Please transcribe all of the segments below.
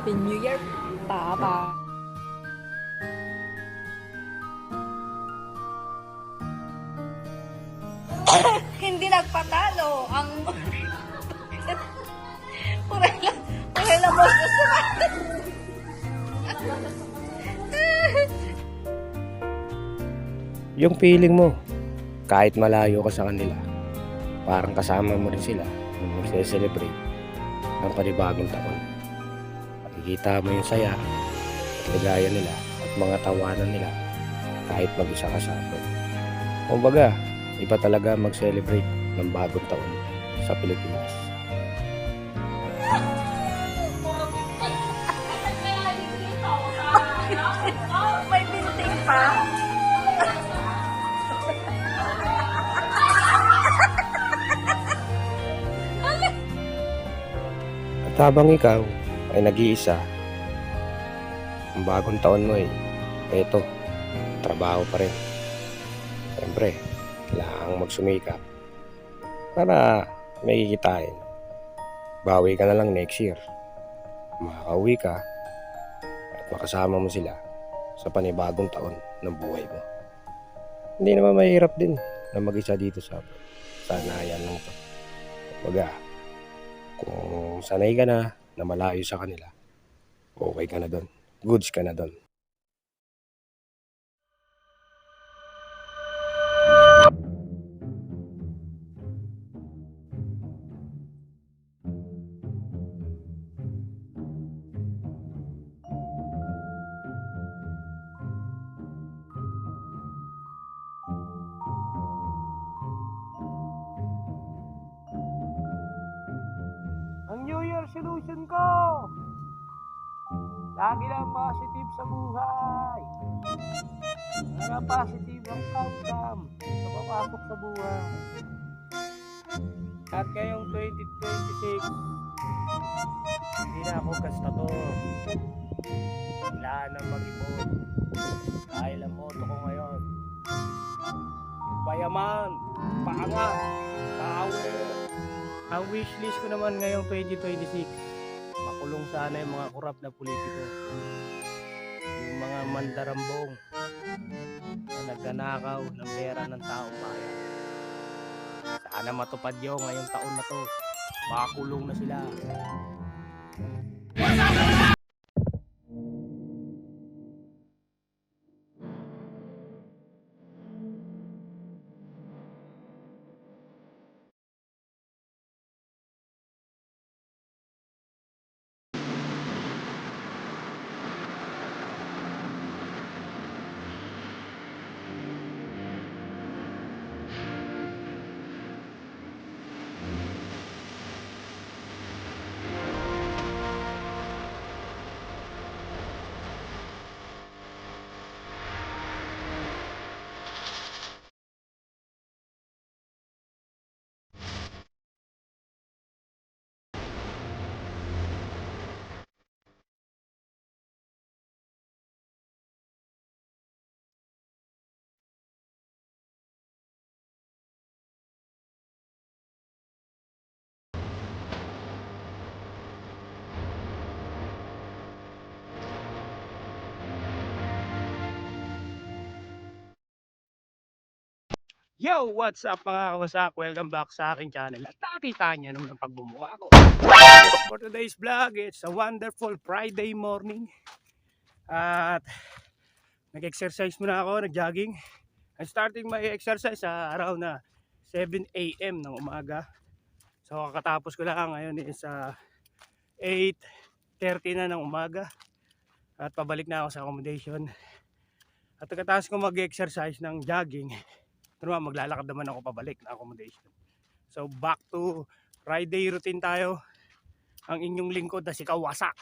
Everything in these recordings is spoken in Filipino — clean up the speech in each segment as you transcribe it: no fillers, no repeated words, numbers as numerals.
Happy New Year, Papa! Hindi nagpatalo ang Purela Boss na sila. Yung feeling mo, kahit malayo ka sa kanila, parang kasama mo rin sila nung magse-celebrate ng panibagong taon. Makikita mo yung saya at ligaya nila at mga tawanan nila kahit mag-isa ka sa atin. Kumbaga, iba talaga mag-celebrate ng bagong taon sa Pilipinas. May binting pa. At habang ikaw ay nag-iisa, ang bagong taon mo ay eto, trabaho pa rin. Siyempre, kailangang magsumikap para may kikitain. Bawi ka na lang next year. Makakauwi ka at makasama mo sila sa panibagong taon ng buhay mo. Hindi naman mahirap din na mag-isa dito sa sanayan lang to. Kumbaga, kung sanay ka na malayo sa kanila, okay ka na doon. Goods ka na doon. Ang New Year resolution ko, lagi lang positive sa buhay. Para positive ang outcome sa papasok sa buhay. At ngayong 2026, hindi na ako gastato. Kailangan na mag-ipon. Dahil ang motto ko ngayon, payaman, paangat, power. Ang wishlist ko naman ngayong 2026, makulong sana yung mga korap na politiko. Yung mga mandarambong na nagnanakaw ng pera ng taong bayan. Sana matupad yun ngayong taon na to. Makakulong na sila. Yo! What's up mga kawasak? Welcome back sa aking channel. At nakita niyo naman ang pagbumuha ko. For today's vlog, it's a wonderful Friday morning. At nag-exercise muna ako, nag-jogging. I'm starting my exercise sa around na 7 AM ng umaga. So kakatapos ko lang ngayon is 8:30 na ng umaga. At pabalik na ako sa accommodation. At pagkatapos ko mag-exercise ng jogging, maglalakad naman ako pabalik na accommodation. So back to Friday routine tayo. Ang inyong lingkod na si Kawasak.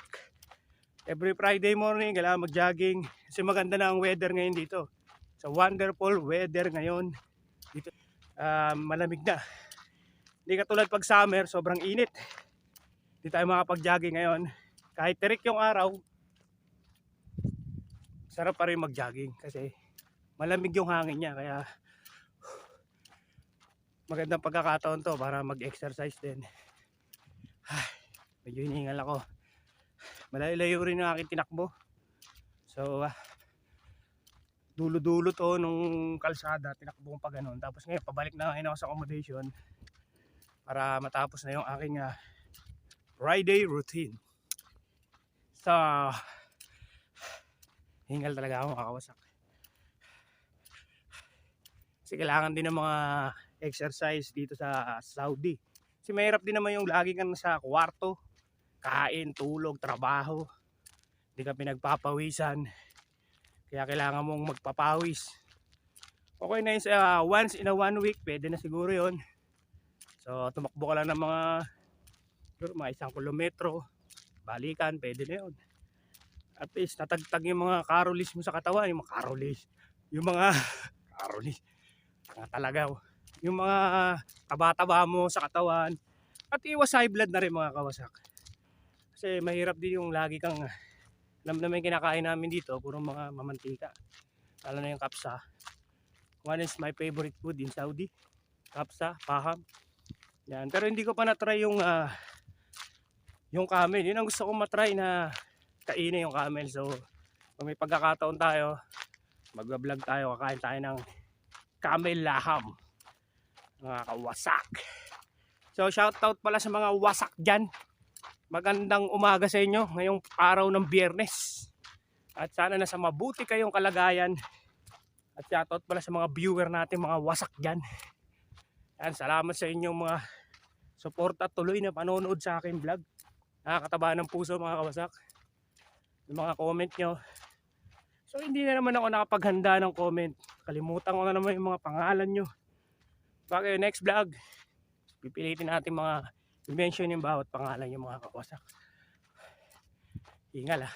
Every Friday morning kailangan mag-jogging kasi maganda na ang weather ngayon dito. So wonderful weather ngayon dito. Malamig na. Hindi katulad pag summer, sobrang init. Hindi tayo makapag-jogging ngayon. Kahit terik yung araw, sarap pa rin mag-jogging kasi malamig yung hangin niya, kaya magandang pagkakataon to para mag-exercise din. Medyo hiningal ako. Malayo rin yung aking tinakbo. So, dulo-dulo to nung kalsada, tinakbo ko pa ganun. Tapos ngayon, pabalik na ngayon ako sa accommodation para matapos na yung aking Friday routine. So, hingal talaga ako, makawasak. Kasi kailangan din ng mga exercise dito sa Saudi. Kasi mahirap din naman yung lagi kang sa kwarto, kain, tulog, trabaho. Hindi ka pinagpapawisan. Kaya kailangan mong magpapawis. Okay na yun sa once in a 1 week, pwede na siguro yun. So tumakbo ka lang ng mga 1 kilometro, balikan, pwede na yun. At least natagtag yung mga karolis mo sa katawan, yung mga karolis, yung mga karolis, talagaw, yung mga taba-taba mo sa katawan. At iwas high blood na rin mga kawasak. Kasi mahirap din yung lagi kang, alam naman yung kinakain namin dito, puro mga mamantika. Lalo na yung kapsa. One is my favorite food in Saudi. Kapsa, paham. Yan. Pero hindi ko pa na-try yung camel. Yun ang gusto kong matry na kainin yung camel. So, kung may pagkakataon tayo, mag-vlog tayo, kakain tayo ng camel laham. Mga kawasak. So, shoutout pala sa mga wasak dyan. Magandang umaga sa inyo ngayong araw ng Biyernes. At sana nasa mabuti kayong kalagayan. At shoutout pala sa mga viewer natin, mga wasak dyan. Yan, salamat sa inyong mga support at tuloy na panonood sa aking vlog. Nakakataba ng puso mga kawasak. Yung mga comment nyo. So hindi na naman ako nakapaghanda ng comment. Kalimutan ko na naman yung mga pangalan nyo. Bagay next vlog, pipilitin natin mga i-mention yung bawat pangalan yung mga kawasak. Hingal